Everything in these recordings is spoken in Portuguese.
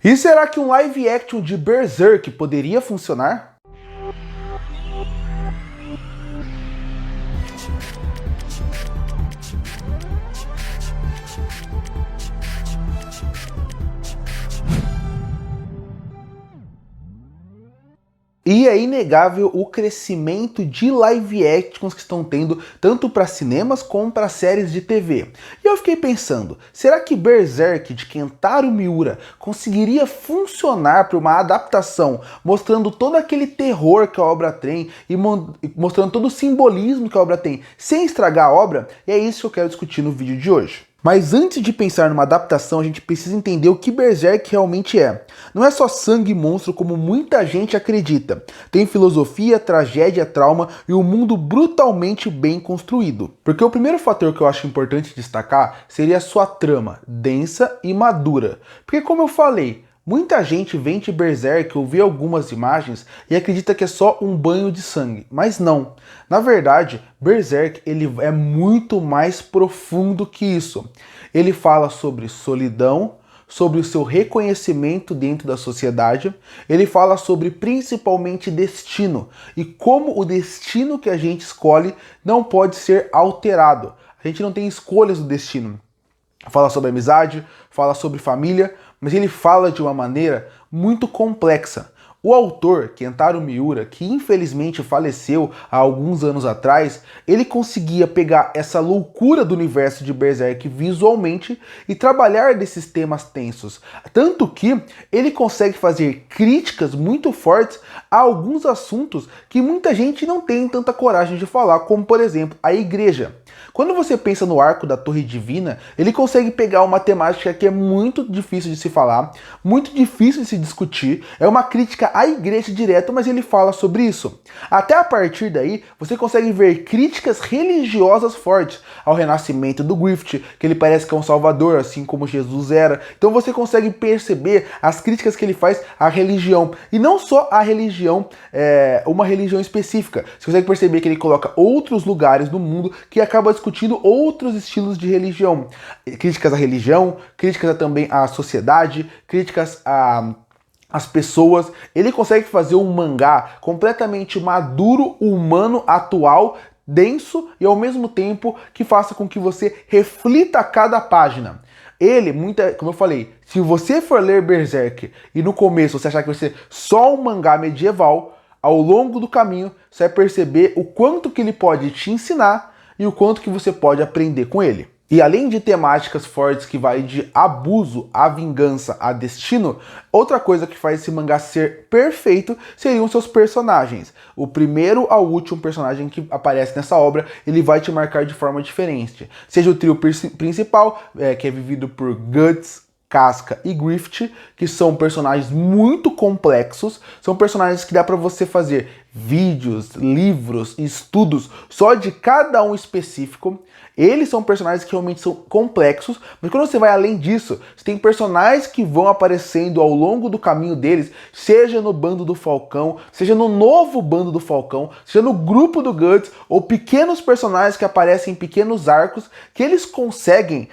E será que um live action de Berserk poderia funcionar? E é inegável o crescimento de live actions que estão tendo tanto para cinemas como para séries de TV. E eu fiquei pensando, será que Berserk de Kentaro Miura conseguiria funcionar para uma adaptação, mostrando todo aquele terror que a obra tem e mostrando todo o simbolismo que a obra tem, sem estragar a obra? E é isso que eu quero discutir no vídeo de hoje. Mas antes de pensar numa adaptação, a gente precisa entender o que Berserk realmente é. Não é só sangue e monstro como muita gente acredita. Tem filosofia, tragédia, trauma e um mundo brutalmente bem construído. Porque o primeiro fator que eu acho importante destacar seria a sua trama, densa e madura. Porque como eu falei, muita gente vem de Berserk ou vê algumas imagens e acredita que é só um banho de sangue, mas não. Na verdade, Berserk ele é muito mais profundo que isso. Ele fala sobre solidão, sobre o seu reconhecimento dentro da sociedade, ele fala sobre principalmente destino e como o destino que a gente escolhe não pode ser alterado. A gente não tem escolhas do destino. Fala sobre amizade, fala sobre família, mas ele fala de uma maneira muito complexa. O autor, Kentaro Miura, que infelizmente faleceu há alguns anos atrás, ele conseguia pegar essa loucura do universo de Berserk visualmente e trabalhar desses temas tensos. Tanto que ele consegue fazer críticas muito fortes a alguns assuntos que muita gente não tem tanta coragem de falar, como por exemplo, a igreja. Quando você pensa no arco da Torre Divina, ele consegue pegar uma temática que é muito difícil de se falar, muito difícil de se discutir, é uma crítica à igreja direta, mas ele fala sobre isso. Até a partir daí, você consegue ver críticas religiosas fortes ao renascimento do Griffith, que ele parece que é um salvador, assim como Jesus era. Então você consegue perceber as críticas que ele faz à religião, e não só à religião, uma religião específica. Você consegue perceber que ele coloca outros lugares no mundo que acaba discutindo outros estilos de religião. Críticas à religião, críticas também à sociedade, críticas às pessoas. Ele consegue fazer um mangá completamente maduro, humano, atual, denso e ao mesmo tempo que faça com que você reflita a cada página. Ele, como eu falei, se você for ler Berserk e no começo você achar que vai ser só um mangá medieval, ao longo do caminho você vai perceber o quanto que ele pode te ensinar e o quanto que você pode aprender com ele. E além de temáticas fortes que vai de abuso à vingança a destino, outra coisa que faz esse mangá ser perfeito seriam seus personagens. O primeiro ao último personagem que aparece nessa obra, ele vai te marcar de forma diferente. Seja o trio principal, que é vivido por Guts, Casca e Griffith, que são personagens muito complexos, são personagens que dá para você fazer vídeos, livros, estudos só de cada um específico. Eles são personagens que realmente são complexos, mas quando você vai além disso, você tem personagens que vão aparecendo ao longo do caminho deles, seja no bando do Falcão, seja no novo bando do Falcão, seja no grupo do Guts, ou pequenos personagens que aparecem em pequenos arcos, que eles conseguem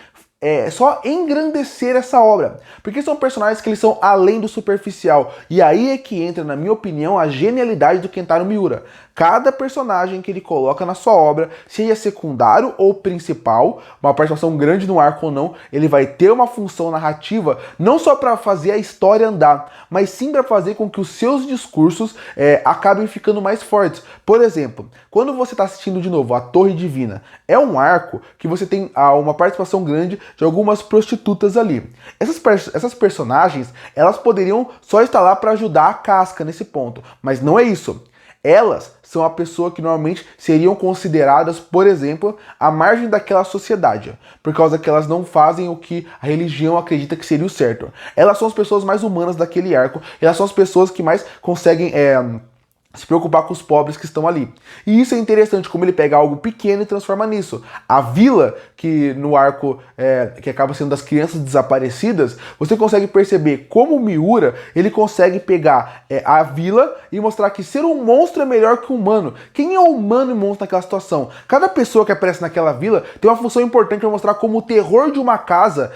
só engrandecer essa obra, porque são personagens que eles são além do superficial, e aí é que entra, na minha opinião, a genialidade do Kentaro Miura. Cada personagem que ele coloca na sua obra, seja secundário ou principal, uma participação grande no arco ou não, ele vai ter uma função narrativa, não só para fazer a história andar, mas sim para fazer com que os seus discursos acabem ficando mais fortes. Por exemplo, quando você está assistindo de novo a Torre Divina, é um arco que você tem uma participação grande de algumas prostitutas ali. Essas personagens, elas poderiam só estar lá para ajudar a Casca nesse ponto, mas não é isso. Elas são a pessoa que normalmente seriam consideradas, por exemplo, à margem daquela sociedade, por causa que elas não fazem o que a religião acredita que seria o certo. Elas são as pessoas mais humanas daquele arco, elas são as pessoas que mais conseguem se preocupar com os pobres que estão ali. E isso é interessante, como ele pega algo pequeno e transforma nisso. A vila, que no arco que acaba sendo das crianças desaparecidas, você consegue perceber como o Miura, ele consegue pegar a vila e mostrar que ser um monstro é melhor que um humano. Quem é humano e monstro naquela situação? Cada pessoa que aparece naquela vila tem uma função importante para mostrar como o terror de uma casa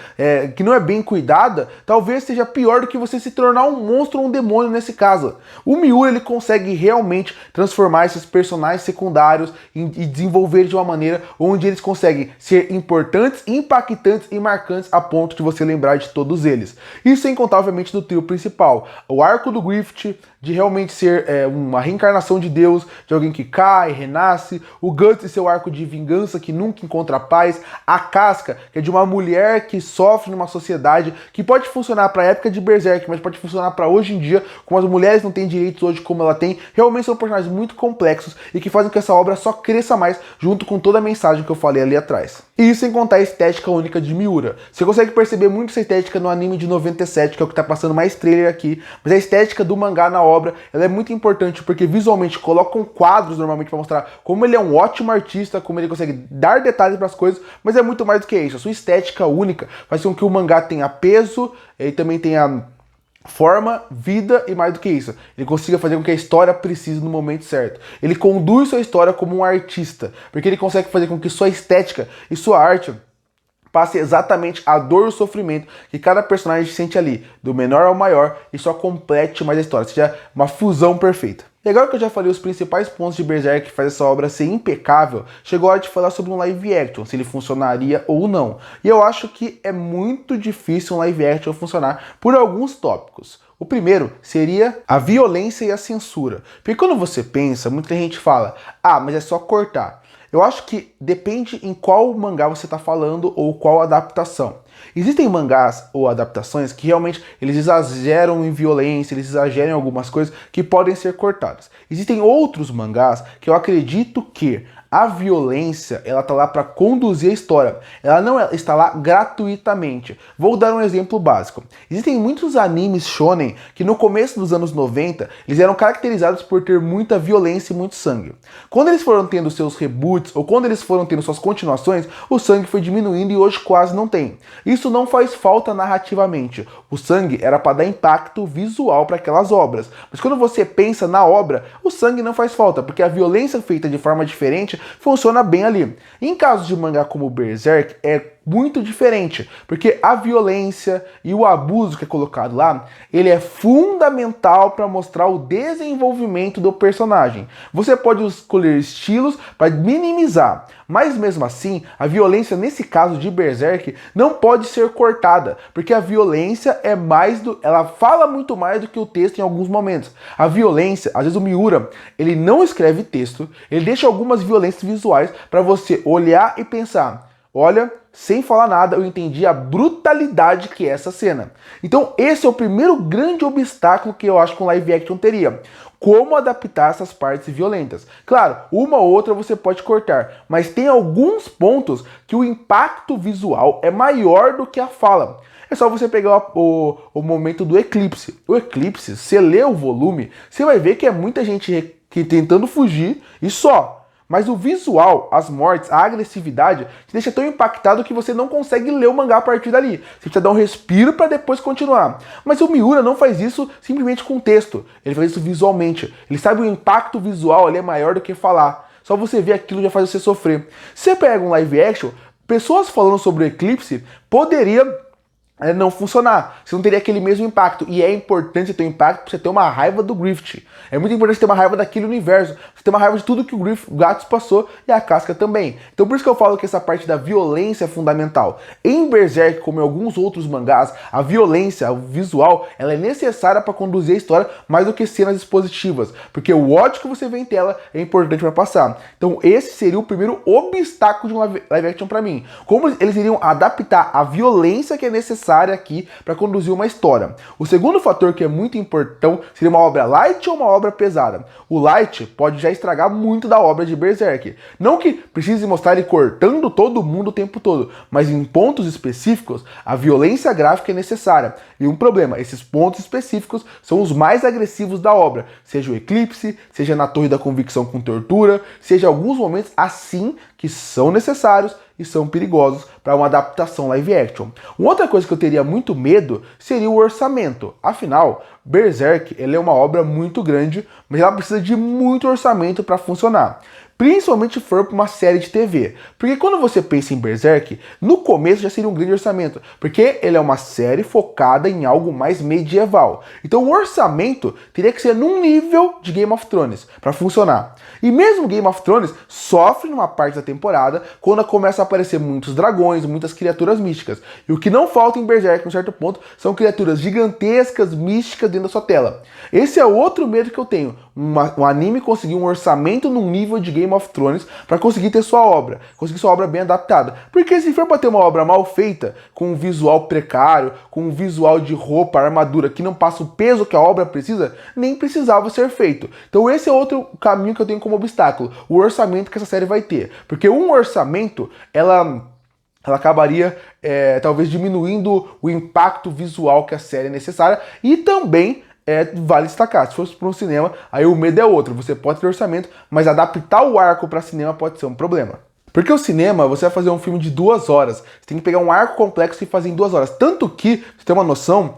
que não é bem cuidada, talvez seja pior do que você se tornar um monstro ou um demônio nesse caso. O Miura, ele consegue realmente transformar esses personagens secundários e desenvolver de uma maneira onde eles conseguem ser importantes, impactantes e marcantes a ponto de você lembrar de todos eles. Isso sem contar, obviamente, do trio principal. O arco do Griffith, de realmente ser uma reencarnação de Deus, de alguém que cai, renasce, o Guts e seu arco de vingança que nunca encontra paz, a Casca, que é de uma mulher que sofre numa sociedade que pode funcionar para a época de Berserk, mas pode funcionar para hoje em dia, como as mulheres não têm direitos hoje como ela tem. Realmente são personagens muito complexos e que fazem com que essa obra só cresça mais, junto com toda a mensagem que eu falei ali atrás. E isso sem contar a estética única de Miura. Você consegue perceber muito essa estética no anime de 97, que é o que tá passando mais trailer aqui, mas a estética do mangá na obra, ela é muito importante porque visualmente colocam quadros normalmente para mostrar como ele é um ótimo artista, como ele consegue dar detalhes para as coisas, mas é muito mais do que isso. A sua estética única faz com que o mangá tenha peso e também tenha forma, vida e mais do que isso. Ele consiga fazer com que a história precise no momento certo. Ele conduz sua história como um artista, porque ele consegue fazer com que sua estética e sua arte passe exatamente a dor e o sofrimento que cada personagem sente ali, do menor ao maior, e só complete mais a história, seja uma fusão perfeita. E agora que eu já falei os principais pontos de Berserk que faz essa obra ser impecável, chegou a hora de falar sobre um live action, se ele funcionaria ou não. E eu acho que é muito difícil um live action funcionar por alguns tópicos. O primeiro seria a violência e a censura. Porque quando você pensa, muita gente fala, mas é só cortar. Eu acho que depende em qual mangá você está falando ou qual adaptação. Existem mangás ou adaptações que realmente eles exageram em violência, eles exageram em algumas coisas que podem ser cortadas. Existem outros mangás que eu acredito que a violência, ela tá lá para conduzir a história. Ela não está lá gratuitamente. Vou dar um exemplo básico. Existem muitos animes shonen que no começo dos anos 90, eles eram caracterizados por ter muita violência e muito sangue. Quando eles foram tendo seus reboots, ou quando eles foram tendo suas continuações, o sangue foi diminuindo e hoje quase não tem. Isso não faz falta narrativamente. O sangue era para dar impacto visual para aquelas obras. Mas quando você pensa na obra, o sangue não faz falta, porque a violência feita de forma diferente funciona bem ali. Em casos de mangá como Berserk, é muito diferente, porque a violência e o abuso que é colocado lá, ele é fundamental para mostrar o desenvolvimento do personagem. Você pode escolher estilos para minimizar, mas mesmo assim, a violência nesse caso de Berserk não pode ser cortada, porque a violência ela fala muito mais do que o texto em alguns momentos. A violência, às vezes o Miura, ele não escreve texto, ele deixa algumas violências visuais para você olhar e pensar, olha, sem falar nada, eu entendi a brutalidade que é essa cena. Então esse é o primeiro grande obstáculo que eu acho que um live action teria. Como adaptar essas partes violentas. Claro, uma ou outra você pode cortar, mas tem alguns pontos que o impacto visual é maior do que a fala. É só você pegar o momento do eclipse. O eclipse, você lê o volume, você vai ver que é muita gente que tentando fugir e só. Mas o visual, as mortes, a agressividade, te deixa tão impactado que você não consegue ler o mangá a partir dali. Você precisa dar um respiro para depois continuar. Mas o Miura não faz isso simplesmente com texto. Ele faz isso visualmente. Ele sabe o impacto visual ali é maior do que falar. Só você ver aquilo já faz você sofrer. Você pega um live action, pessoas falando sobre o eclipse poderia não funcionar. Você não teria aquele mesmo impacto. E é importante ter um impacto para você ter uma raiva do Griffith. É muito importante ter uma raiva daquele universo. Você ter uma raiva de tudo que o Gatos passou e a Casca também. Então por isso que eu falo que essa parte da violência é fundamental. Em Berserk, como em alguns outros mangás, a violência, o visual, ela é necessária para conduzir a história mais do que cenas expositivas. Porque o ódio que você vê em tela é importante para passar. Então esse seria o primeiro obstáculo de um live action para mim. Como eles iriam adaptar a violência que é necessária necessária aqui para conduzir uma história. O segundo fator que é muito importante seria uma obra light ou uma obra pesada. O light pode já estragar muito da obra de Berserk. Não que precise mostrar ele cortando todo mundo o tempo todo, mas em pontos específicos a violência gráfica é necessária. E um problema, esses pontos específicos são os mais agressivos da obra, seja o eclipse, seja na Torre da Convicção com tortura, seja alguns momentos assim que são necessários e são perigosos para uma adaptação live action. Uma outra coisa que eu teria muito medo seria o orçamento. Afinal, Berserk ele é uma obra muito grande, mas ela precisa de muito orçamento para funcionar. Principalmente se for para uma série de TV. Porque quando você pensa em Berserk, no começo já seria um grande orçamento. Porque ele é uma série focada em algo mais medieval. Então o orçamento teria que ser num nível de Game of Thrones para funcionar. E mesmo Game of Thrones sofre numa parte da temporada quando começa a aparecer muitos dragões, muitas criaturas místicas. E o que não falta em Berserk, em certo ponto, são criaturas gigantescas, místicas dentro da sua tela. Esse é outro medo que eu tenho. Um anime conseguir um orçamento num nível de Game of Thrones para conseguir ter sua obra, conseguir sua obra bem adaptada. Porque se for para ter uma obra mal feita, com um visual precário, com um visual de roupa, armadura que não passa o peso que a obra precisa, nem precisava ser feito. Então esse é outro caminho que eu tenho como obstáculo, o orçamento que essa série vai ter. Porque um orçamento, ela acabaria talvez diminuindo o impacto visual que a série é necessária e também vale destacar, se fosse para um cinema, aí o medo é outro, você pode ter orçamento, mas adaptar o arco para cinema pode ser um problema. Porque o cinema, você vai fazer um filme de 2 horas, você tem que pegar um arco complexo e fazer em 2 horas. Tanto que, pra você ter uma noção,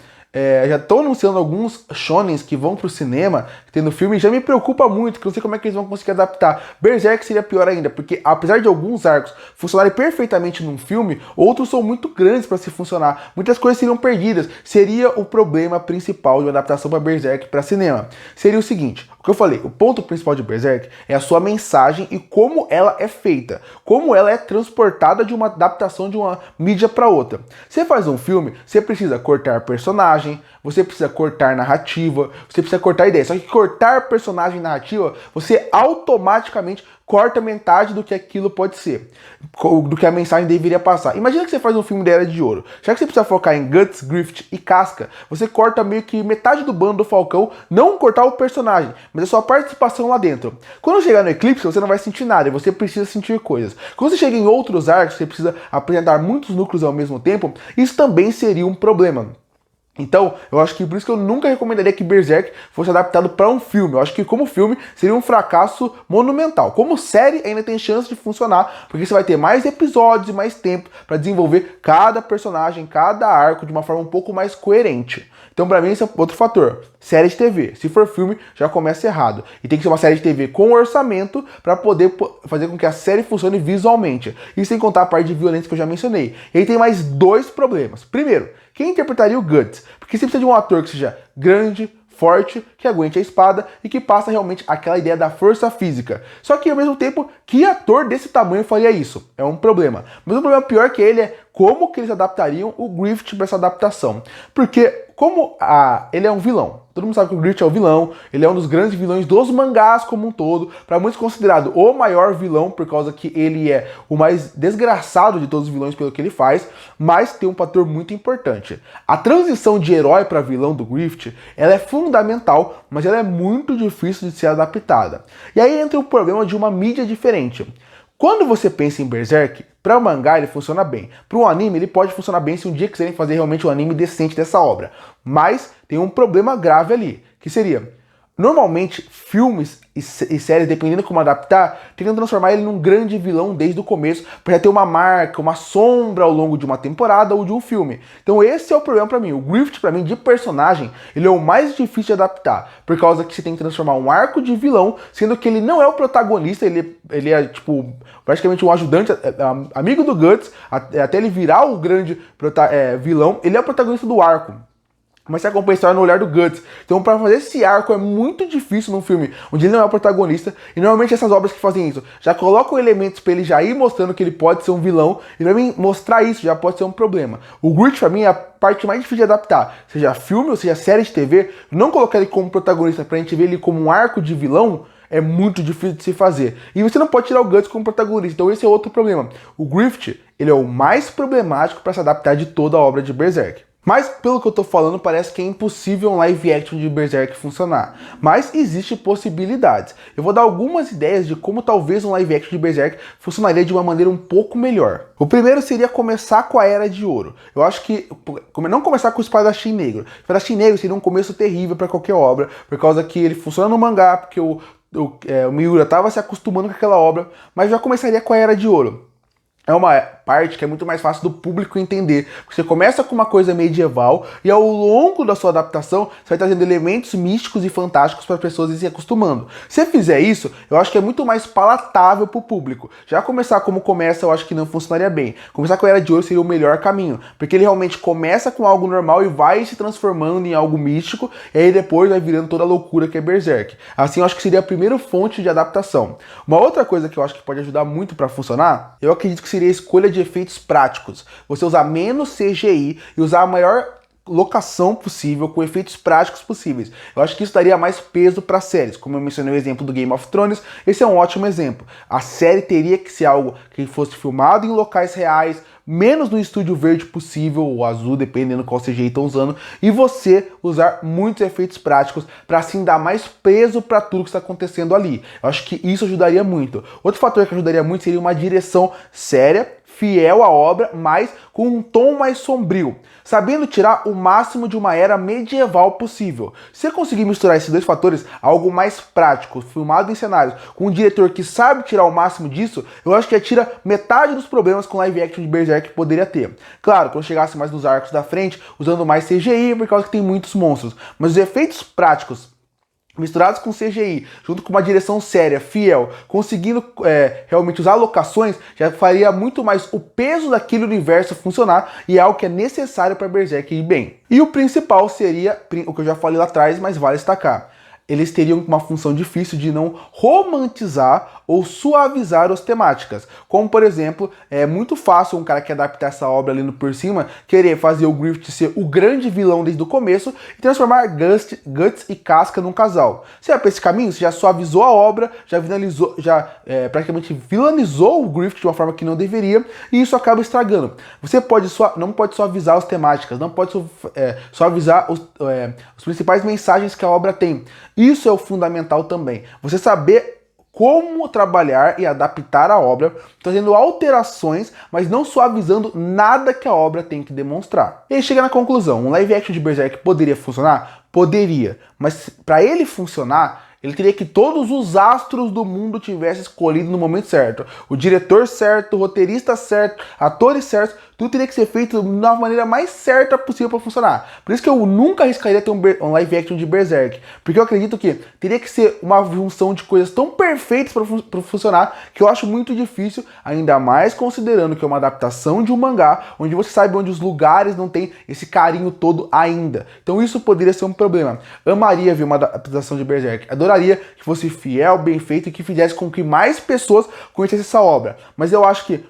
já estão anunciando alguns shonens que vão pro cinema, que tem no filme, e já me preocupa muito, que eu não sei como é que eles vão conseguir adaptar. Berserk seria pior ainda, porque apesar de alguns arcos funcionarem perfeitamente num filme, outros são muito grandes para se funcionar. Muitas coisas seriam perdidas. Seria o problema principal de uma adaptação para Berserk para cinema. Seria o seguinte, o que eu falei, o ponto principal de Berserk é a sua mensagem e como ela é feita, como ela é transportada de uma adaptação de uma mídia para outra. Você faz um filme, você precisa cortar personagem, você precisa cortar narrativa, você precisa cortar ideia. Só que cortar personagem e narrativa, você automaticamente corta metade do que aquilo pode ser, do que a mensagem deveria passar. Imagina que você faz um filme da Era de Ouro. Já que você precisa focar em Guts, Griffith e Casca, você corta meio que metade do bando do Falcão, não cortar o personagem, mas a sua participação lá dentro. Quando chegar no Eclipse, você não vai sentir nada, e você precisa sentir coisas. Quando você chega em outros arcos, você precisa apresentar muitos núcleos ao mesmo tempo, isso também seria um problema. Então, eu acho que por isso que eu nunca recomendaria que Berserk fosse adaptado para um filme. Eu acho que como filme seria um fracasso monumental. Como série ainda tem chance de funcionar, porque você vai ter mais episódios e mais tempo para desenvolver cada personagem, cada arco de uma forma um pouco mais coerente. Então, para mim, esse é outro fator. Série de TV. Se for filme, já começa errado. E tem que ser uma série de TV com orçamento para poder fazer com que a série funcione visualmente. E sem contar a parte de violência que eu já mencionei. E aí tem mais 2 problemas. Primeiro, quem interpretaria o Guts? Porque você precisa de um ator que seja grande, forte, que aguente a espada e que passa realmente aquela ideia da força física. Só que ao mesmo tempo, que ator desse tamanho faria isso? É um problema. Mas o problema pior que ele é como que eles adaptariam o Griffith para essa adaptação. Porque como ele é um vilão, todo mundo sabe que o Griffith é um vilão, ele é um dos grandes vilões dos mangás como um todo, para muitos considerado o maior vilão, por causa que ele é o mais desgraçado de todos os vilões pelo que ele faz, mas tem um fator muito importante. A transição de herói para vilão do Griffith, ela é fundamental, mas ela é muito difícil de ser adaptada. E aí entra o problema de uma mídia diferente. Quando você pensa em Berserk, para o mangá ele funciona bem. Para o anime ele pode funcionar bem se um dia quiserem fazer realmente um anime decente dessa obra. Mas tem um problema grave ali, que seria... Normalmente, filmes e séries, dependendo de como adaptar, tentam transformar ele num grande vilão desde o começo, para ter uma marca, uma sombra ao longo de uma temporada ou de um filme. Então esse é o problema para mim. O Griffith, para mim, de personagem, ele é o mais difícil de adaptar, por causa que você tem que transformar um arco de vilão, sendo que ele não é o protagonista, ele é, tipo, praticamente um ajudante, amigo do Guts, até ele virar o grande vilão, ele é o protagonista do arco. Mas você acompanha a história no olhar do Guts. Então, para fazer esse arco é muito difícil num filme onde ele não é o protagonista. E normalmente essas obras que fazem isso já colocam elementos para ele já ir mostrando que ele pode ser um vilão. E pra mim, mostrar isso já pode ser um problema. O Griffith, pra mim, é a parte mais difícil de adaptar. Seja filme ou seja série de TV, não colocar ele como protagonista pra gente ver ele como um arco de vilão é muito difícil de se fazer. E você não pode tirar o Guts como protagonista. Então esse é outro problema. O Griffith, ele é o mais problemático para se adaptar de toda a obra de Berserk. Mas, pelo que eu tô falando, parece que é impossível um live action de Berserk funcionar. Mas existem possibilidades. Eu vou dar algumas ideias de como talvez um live action de Berserk funcionaria de uma maneira um pouco melhor. O primeiro seria começar com a Era de Ouro. Eu acho que não começar com o Espadachim Negro. O Espadachim Negro seria um começo terrível para qualquer obra, por causa que ele funciona no mangá, porque o Miura estava se acostumando com aquela obra, mas já começaria com a Era de Ouro. É uma parte que é muito mais fácil do público entender. Porque você começa com uma coisa medieval e ao longo da sua adaptação você vai trazendo elementos místicos e fantásticos para as pessoas irem se acostumando. Se você fizer isso, eu acho que é muito mais palatável para o público. Já começar como começa, eu acho que não funcionaria bem. Começar com a Era de Ouro seria o melhor caminho, porque ele realmente começa com algo normal e vai se transformando em algo místico, e aí depois vai virando toda a loucura que é Berserk. Assim, eu acho que seria a primeira fonte de adaptação. Uma outra coisa que eu acho que pode ajudar muito para funcionar, eu acredito que seria a escolha de efeitos práticos. Você usar menos CGI e usar a maior locação possível, com efeitos práticos possíveis. Eu acho que isso daria mais peso para séries. Como eu mencionei o exemplo do Game of Thrones, esse é um ótimo exemplo. A série teria que ser algo que fosse filmado em locais reais, menos no estúdio verde possível, ou azul, dependendo qual CGI estão usando, e você usar muitos efeitos práticos para assim dar mais peso para tudo que está acontecendo ali. Eu acho que isso ajudaria muito. Outro fator que ajudaria muito seria uma direção séria, fiel à obra, mas com um tom mais sombrio, sabendo tirar o máximo de uma era medieval possível. Se você conseguir misturar esses dois fatores, algo mais prático, filmado em cenários, com um diretor que sabe tirar o máximo disso, eu acho que tira metade dos problemas com live action de Berserk que poderia ter. Claro, quando chegasse mais nos arcos da frente, usando mais CGI, por causa que tem muitos monstros, mas os efeitos práticos misturados com CGI, junto com uma direção séria, fiel, conseguindo realmente usar locações, já faria muito mais o peso daquele universo funcionar, e é algo que é necessário para Berserk ir bem. E o principal seria, o que eu já falei lá atrás, mas vale destacar, eles teriam uma função difícil de não romantizar ou suavizar as temáticas. Como, por exemplo, é muito fácil um cara que adaptar essa obra ali no por cima querer fazer o Griffith ser o grande vilão desde o começo e transformar Guts e Casca num casal. Se é para esse caminho, você já suavizou a obra, já praticamente vilanizou o Griffith de uma forma que não deveria, e isso acaba estragando. Você não pode suavizar as temáticas, não pode suavizar as principais mensagens que a obra tem. Isso é o fundamental também. Você saber como trabalhar e adaptar a obra, trazendo alterações, mas não suavizando nada que a obra tem que demonstrar. E aí chega na conclusão, um live action de Berserk poderia funcionar? Poderia, mas para ele funcionar, ele teria que todos os astros do mundo tivessem escolhido no momento certo. O diretor certo, o roteirista certo, atores certos, tudo teria que ser feito da maneira mais certa possível para funcionar. Por isso que eu nunca arriscaria ter um live action de Berserk, porque eu acredito que teria que ser uma junção de coisas tão perfeitas para funcionar, que eu acho muito difícil, ainda mais considerando que é uma adaptação de um mangá, onde você sabe onde os lugares não tem esse carinho todo ainda. Então isso poderia ser um problema. Amaria ver uma adaptação de Berserk, adoraria que fosse fiel, bem feito e que fizesse com que mais pessoas conhecessem essa obra. Mas eu acho que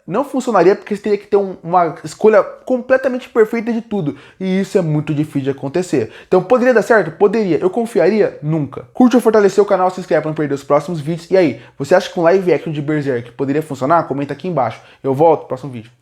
não funcionaria porque você teria que ter uma escolha completamente perfeita de tudo. E isso é muito difícil de acontecer. Então poderia dar certo? Poderia. Eu confiaria? Nunca. Curte ou fortalecer o canal, se inscreve para não perder os próximos vídeos. E aí, você acha que um live action de Berserk poderia funcionar? Comenta aqui embaixo. Eu volto no próximo vídeo.